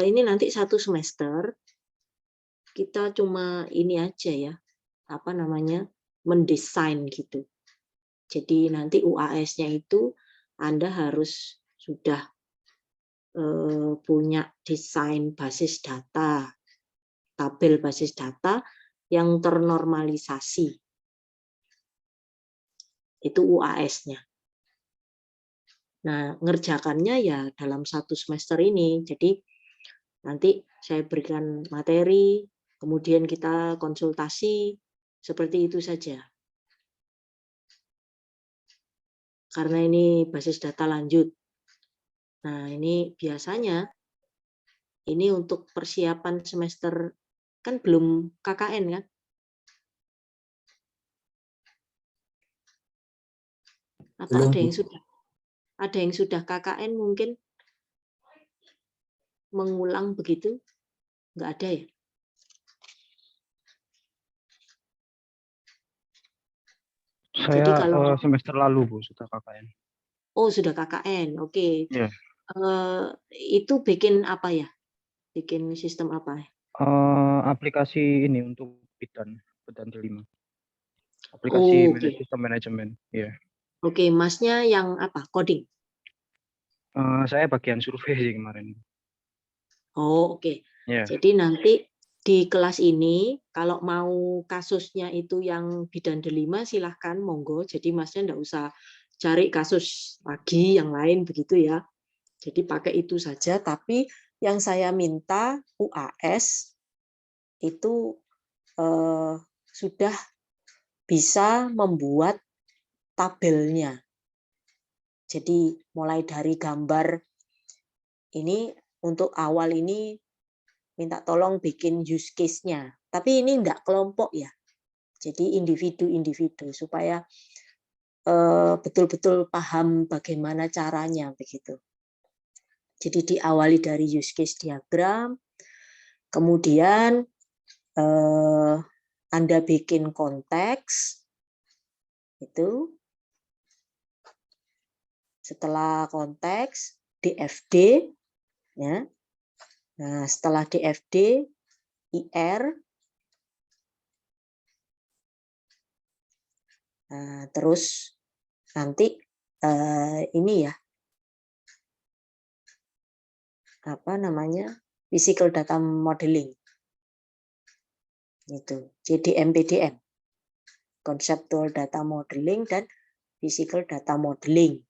ini nanti 1 semester kita cuma ini aja ya, apa namanya, mendesain gitu. Jadi nanti UAS-nya itu Anda harus sudah punya desain basis data, tabel basis data yang ternormalisasi. Itu UAS-nya. Nah, ngerjakannya ya dalam 1 semester ini. Jadi nanti saya berikan materi, kemudian kita konsultasi, seperti itu saja. Karena ini basis data lanjut. Nah, ini biasanya ini untuk persiapan semester, kan belum KKN kan? Atau Belum, ada Bu. yang sudah? Ada yang sudah KKN mungkin mengulang begitu? Nggak ada ya? Jadi Saya kalau semester lalu, Bu, sudah KKN. oh sudah KKN, oke. Ya. Itu bikin apa ya? Bikin sistem apa? Aplikasi ini untuk Bidan Delima. Aplikasi Oh, oke. sistem manajemen. Ya. Oke, Masnya yang apa? Coding. Saya bagian survei sih kemarin. Oh, oke. Ya. Jadi nanti di kelas ini kalau mau kasusnya itu yang bidan delima silahkan monggo. Jadi Masnya enggak usah cari kasus lagi yang lain begitu ya. Jadi pakai itu saja. Tapi yang saya minta UAS itu sudah bisa membuat tabelnya. Jadi mulai dari gambar ini untuk awal ini minta tolong bikin use case-nya. Tapi ini enggak kelompok ya. Jadi individu-individu supaya betul-betul paham bagaimana caranya begitu. Jadi diawali dari use case diagram, kemudian Anda bikin konteks, itu. Setelah konteks, DFD, ya. Nah, setelah DFD, IR, nah, terus nanti ini ya, apa namanya, physical data modeling, itu. Jadi MPDM, conceptual data modeling dan physical data modeling.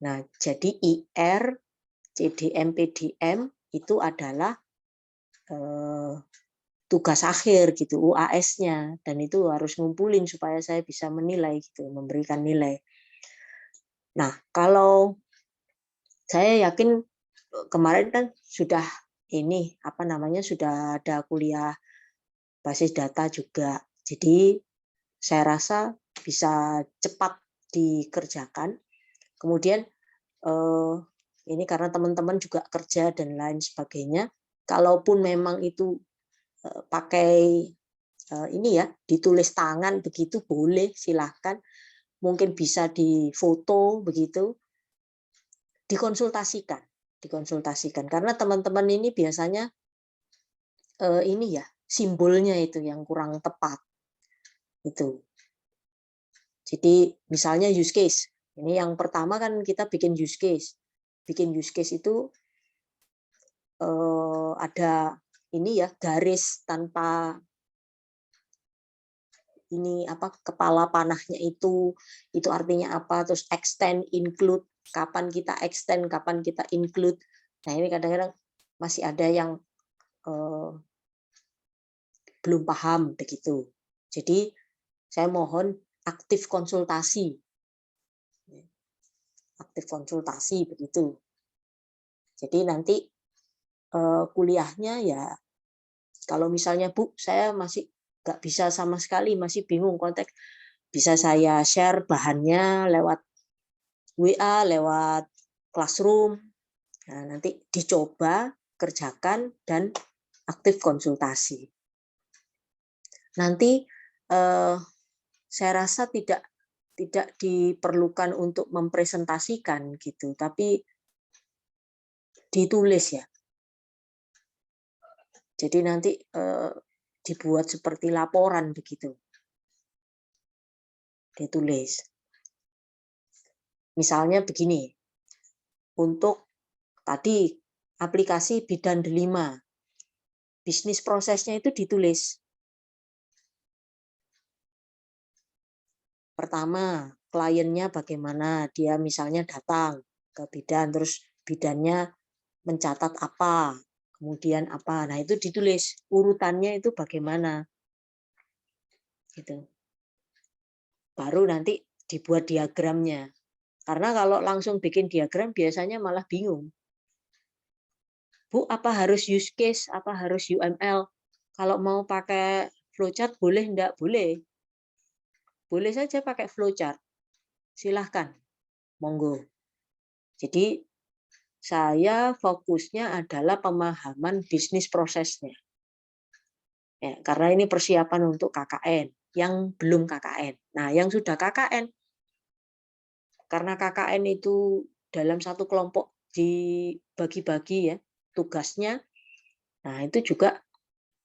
Nah, jadi IR, CDM, PDM itu adalah tugas akhir gitu, UAS-nya, dan itu harus ngumpulin supaya saya bisa menilai gitu, memberikan nilai. Nah, kalau saya yakin kemarin kan sudah ini apa namanya sudah ada kuliah basis data juga. Jadi saya rasa bisa cepat dikerjakan. Kemudian ini karena teman-teman juga kerja dan lain sebagainya, kalaupun memang itu pakai ini ya ditulis tangan begitu boleh, silahkan. Mungkin bisa difoto begitu, dikonsultasikan karena teman-teman ini biasanya ini ya simbolnya itu yang kurang tepat itu. Jadi misalnya use case, ini yang pertama kan kita bikin use case itu ada ini ya garis tanpa ini apa kepala panahnya itu artinya apa, terus extend, include, kapan kita extend, kapan kita include. Nah ini kadang-kadang masih ada yang belum paham begitu. Jadi saya mohon aktif konsultasi begitu. Jadi nanti kuliahnya ya kalau misalnya Bu saya masih nggak bisa sama sekali, masih bingung konteks, bisa saya share bahannya lewat WA, lewat Classroom. Nah, nanti dicoba, kerjakan, dan aktif konsultasi. Nanti saya rasa tidak diperlukan untuk mempresentasikan gitu, tapi ditulis ya. Jadi nanti dibuat seperti laporan begitu. Ditulis. Misalnya begini, untuk tadi aplikasi bidan delima, bisnis prosesnya itu ditulis. Pertama, kliennya bagaimana, dia misalnya datang ke bidan, terus bidannya mencatat apa, kemudian apa, nah itu ditulis, urutannya itu bagaimana. Gitu. Baru nanti dibuat diagramnya. Karena kalau langsung bikin diagram biasanya malah bingung. Bu, apa harus use case, apa harus UML? Kalau mau pakai flowchart boleh enggak? Boleh. Boleh saja pakai flowchart. Silahkan. Monggo. Jadi saya fokusnya adalah pemahaman bisnis prosesnya. Ya, karena ini persiapan untuk KKN, yang belum KKN. Nah, yang sudah KKN, karena KKN itu dalam satu kelompok dibagi-bagi ya tugasnya. Nah, itu juga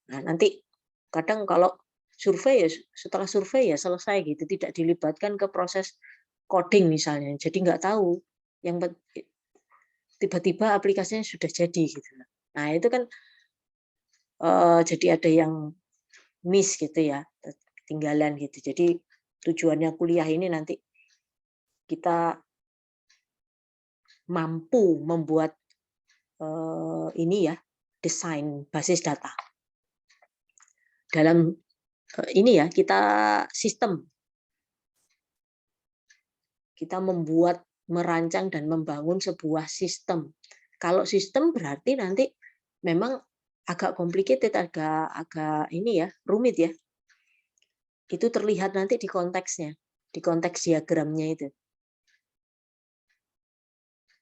nanti kadang kalau survei ya setelah survei ya selesai gitu, tidak dilibatkan ke proses coding misalnya. Jadi nggak tahu yang tiba-tiba aplikasinya sudah jadi gitu. Nah, itu kan jadi ada yang miss gitu ya, ketinggalan gitu. Jadi tujuannya kuliah ini nanti kita mampu membuat ini ya, desain basis data. Dalam ini ya, kita sistem. Kita membuat, merancang dan membangun sebuah sistem. Kalau sistem berarti nanti memang agak complicated, agak ini ya, rumit ya. Itu terlihat nanti di konteksnya, di konteks diagramnya itu.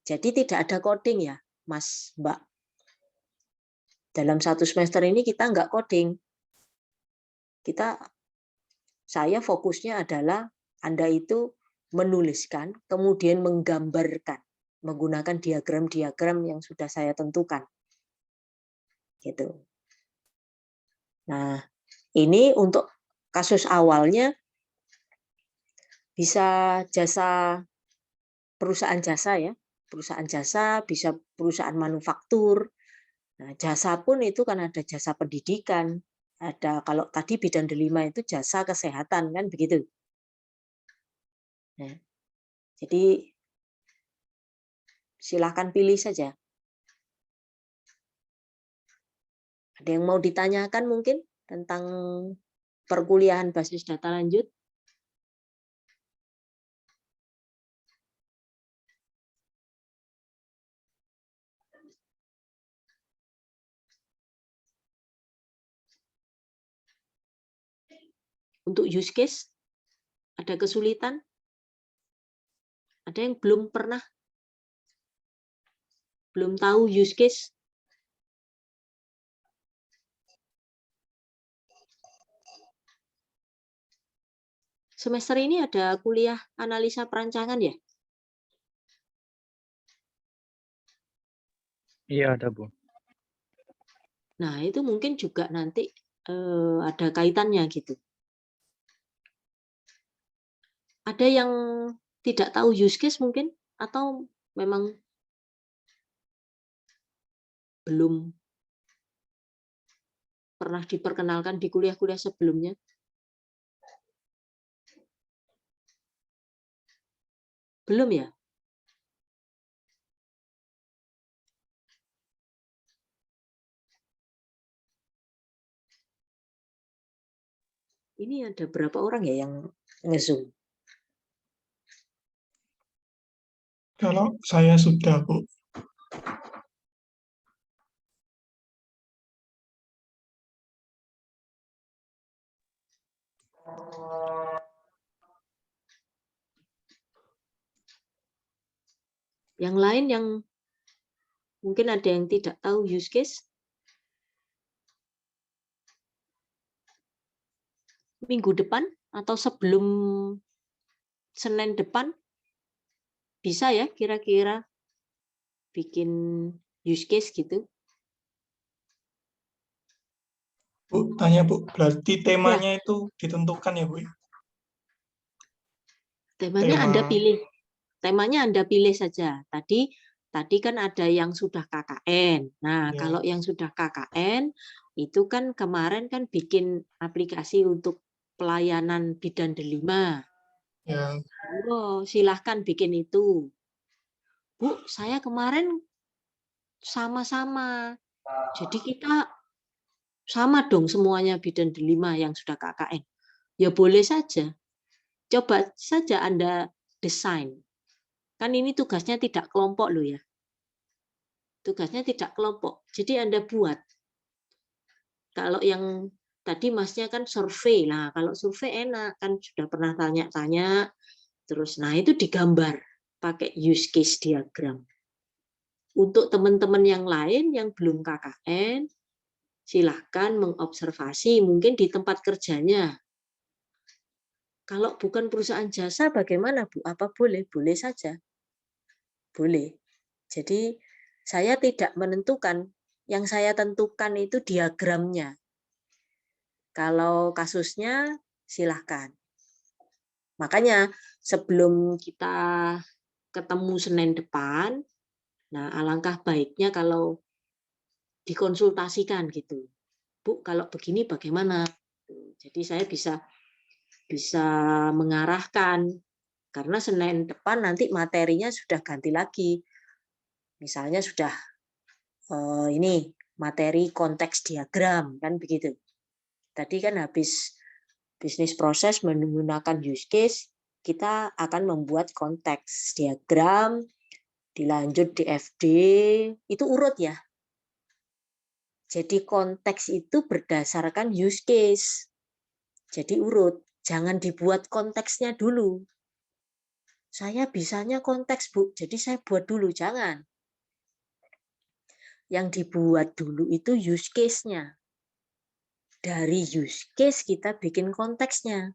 Jadi tidak ada coding ya, Mas, Mbak. Dalam satu semester ini kita nggak coding. Saya fokusnya adalah Anda itu menuliskan, kemudian menggambarkan menggunakan diagram-diagram yang sudah saya tentukan. Gitu. Nah, ini untuk kasus awalnya bisa jasa perusahaan jasa ya, perusahaan jasa, bisa perusahaan manufaktur. Nah, jasa pun itu kan ada jasa pendidikan, ada kalau tadi bidan delima itu jasa kesehatan kan begitu. Nah, jadi silahkan pilih saja. Ada yang mau ditanyakan mungkin tentang perkuliahan basis data lanjut? Untuk use case, ada kesulitan? Ada yang belum pernah? Belum tahu use case? Semester ini ada kuliah analisa perancangan ya? Iya, ada, Bu. Nah, itu mungkin juga nanti ada kaitannya gitu. Ada yang tidak tahu use case mungkin? Atau memang belum pernah diperkenalkan di kuliah-kuliah sebelumnya? Belum ya? Ini ada berapa orang ya yang nge-Zoom? Kalau saya sudah, Bu. Yang lain yang mungkin ada yang tidak tahu use case? Minggu depan atau sebelum Senin depan bisa ya kira-kira bikin use case gitu. Bu, tanya Bu, berarti Ya, temanya itu ditentukan ya Bu? temanya Anda Tema, pilih. Temanya Anda pilih saja. Tadi kan ada yang sudah KKN. Nah, ya, kalau yang sudah KKN itu kan kemarin kan bikin aplikasi untuk pelayanan bidan delima. ya, Oh, silahkan bikin itu. Bu, saya kemarin sama-sama. Jadi kita sama dong semuanya bidan delima yang sudah KKN. Ya boleh saja. Coba saja Anda desain. Kan ini tugasnya tidak kelompok loh ya. Tugasnya tidak kelompok. Jadi Anda buat. Kalau yang tadi Masnya kan survei. Nah, kalau survei enak kan sudah pernah tanya-tanya. Terus nah itu digambar pakai use case diagram. Untuk teman-teman yang lain yang belum KKN, silahkan mengobservasi mungkin di tempat kerjanya. Kalau bukan perusahaan jasa bagaimana Bu? Apa boleh? Boleh saja. Boleh. Jadi saya tidak menentukan, yang saya tentukan itu diagramnya. Kalau kasusnya silahkan. Makanya sebelum kita ketemu Senin depan, nah alangkah baiknya kalau dikonsultasikan gitu. Bu, kalau begini bagaimana? Jadi saya bisa mengarahkan karena Senin depan nanti materinya sudah ganti lagi. Misalnya sudah ini materi konteks diagram kan begitu. Tadi kan habis bisnis proses menggunakan use case, kita akan membuat konteks diagram, dilanjut DFD, itu urut ya. Jadi konteks itu berdasarkan use case. Jadi urut, jangan dibuat konteksnya dulu. Saya bisanya konteks, Bu, jadi saya buat dulu, jangan. Yang dibuat dulu itu use case-nya. Dari use case kita bikin konteksnya.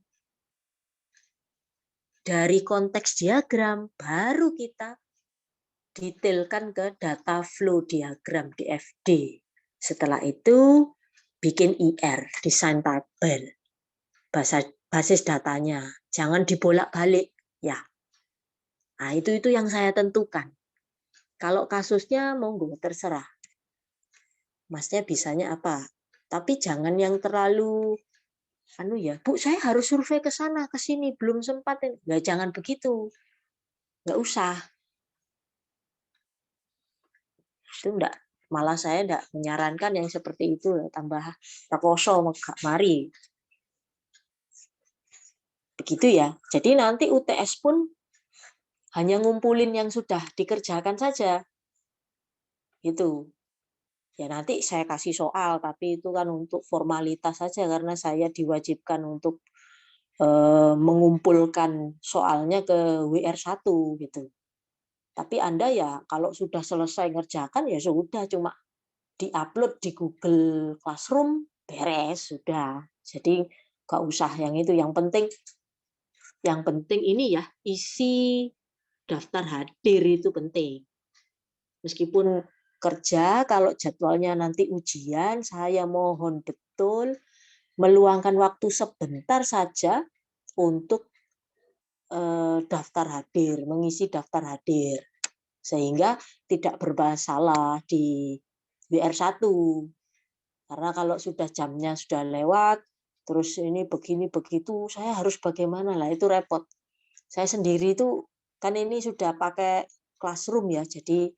Dari konteks diagram, baru kita detailkan ke data flow diagram DFD. Setelah itu bikin IR, desain tabel, basis datanya. Jangan dibolak-balik, ya. Nah, itu yang saya tentukan. Kalau kasusnya monggo terserah. Masnya bisanya apa? Tapi jangan yang terlalu ya, Bu, saya harus survei ke sana, ke sini, belum sempat. Nggak, jangan begitu. Nggak usah. Itu enggak, malah saya enggak menyarankan yang seperti itu, tambah takoso mari. Begitu ya. Jadi nanti UTS pun hanya ngumpulin yang sudah dikerjakan saja. Gitu. Ya nanti saya kasih soal, tapi itu kan untuk formalitas saja karena saya diwajibkan untuk mengumpulkan soalnya ke WR1 gitu. Tapi Anda ya kalau sudah selesai ngerjakan ya sudah, cuma diupload di Google Classroom, beres sudah. Jadi nggak usah yang itu. Yang penting ini ya, isi daftar hadir itu penting. Meskipun kerja, kalau jadwalnya nanti ujian, saya mohon betul meluangkan waktu sebentar saja untuk daftar hadir, mengisi daftar hadir. Sehingga tidak bermasalah di WR1. Karena kalau sudah jamnya sudah lewat, terus ini begini begitu, saya harus bagaimana lah, itu repot. Saya sendiri itu kan ini sudah pakai Classroom ya, jadi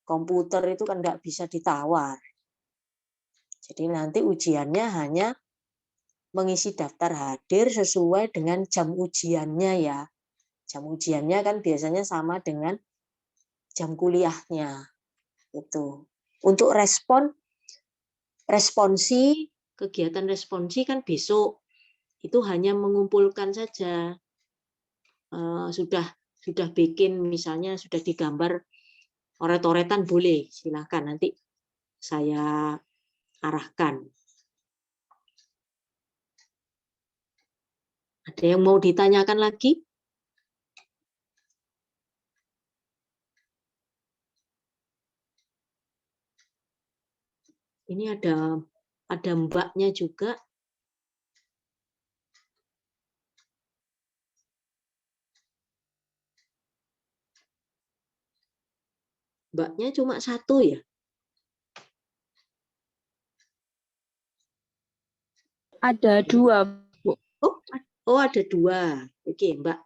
komputer itu kan nggak bisa ditawar. Jadi nanti ujiannya hanya mengisi daftar hadir sesuai dengan jam ujiannya ya. Jam ujiannya kan biasanya sama dengan jam kuliahnya. Itu. Untuk responsi, kegiatan responsi kan besok. Itu hanya mengumpulkan saja. Sudah bikin misalnya sudah digambar oret-oretan boleh, silakan nanti saya arahkan. Ada yang mau ditanyakan lagi? Ini ada mbaknya juga. Mbaknya cuma satu ya? Ada 2, Bu. Oh ada 2. Oke, Mbak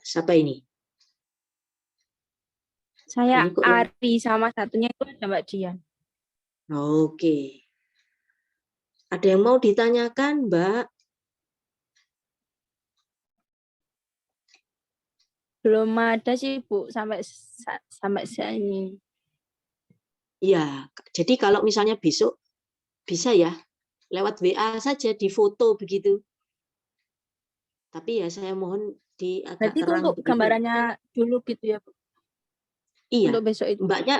siapa ini? Saya Ini kok yang Ari, sama satunya itu ada Mbak Dian. Oke. Ada yang mau ditanyakan, Mbak? Belum ada sih, Bu, sampai saya ini. Iya, jadi kalau misalnya besok bisa ya, lewat WA saja di foto begitu. Tapi ya saya mohon di agak Berarti itu terang untuk begitu. gambarannya dulu gitu ya, Bu? Iya, Untuk besok itu. Mbaknya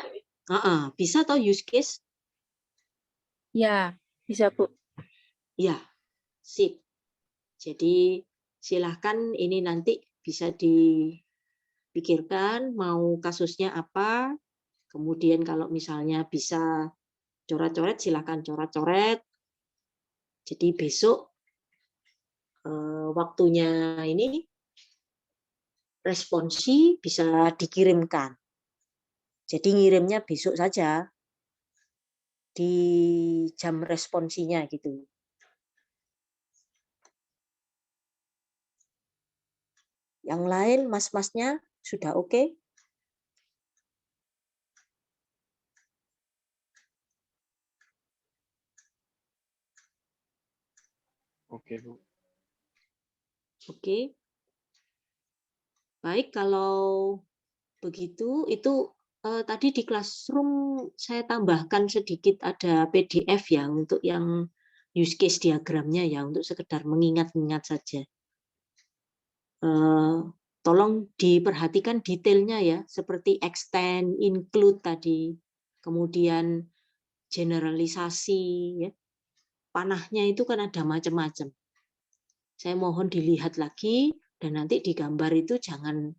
bisa atau use case? Ya, bisa, Bu. Ya, sip. Jadi silahkan ini nanti bisa dipikirkan mau kasusnya apa. Kemudian kalau misalnya bisa coret-coret, silahkan coret-coret. Jadi besok waktunya ini responsi bisa dikirimkan. Jadi ngirimnya besok saja di jam responsinya gitu. Yang lain mas-masnya sudah oke? Oke, Bu. Oke. Baik, kalau begitu itu tadi di Classroom saya tambahkan sedikit ada PDF ya untuk yang use case diagramnya ya untuk sekedar mengingat-ingat saja. Tolong diperhatikan detailnya ya seperti extend, include tadi, kemudian generalisasi ya. Panahnya itu kan ada macam-macam. Saya mohon dilihat lagi dan nanti di gambar itu jangan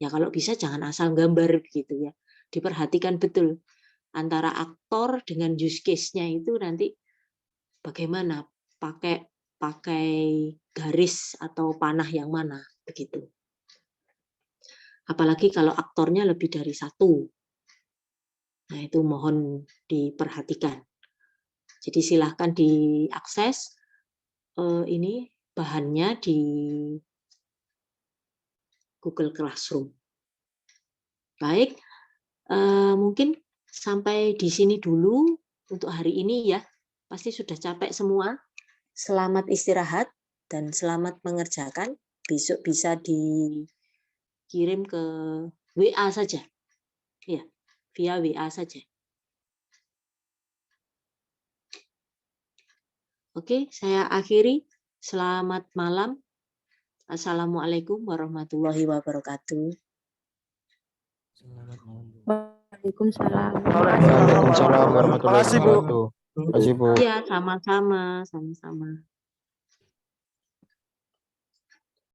ya kalau bisa jangan asal gambar gitu ya. Diperhatikan betul antara aktor dengan use case-nya itu nanti bagaimana pakai garis atau panah yang mana begitu. Apalagi kalau aktornya lebih dari satu. Nah, itu mohon diperhatikan. Jadi silahkan diakses ini bahannya di Google Classroom. Baik, mungkin sampai di sini dulu untuk hari ini ya. Pasti sudah capek semua. Selamat istirahat dan selamat mengerjakan. Besok bisa dikirim ke WA saja. Ya, via WA saja. Oke, saya akhiri. Selamat malam. Assalamualaikum warahmatullahi wabarakatuh. Selamat malam, Bu. Waalaikumsalam. Waalaikumsalam warahmatullahi Makasih, Bu. wabarakatuh. Terima kasih, Bu. Ya, sama-sama.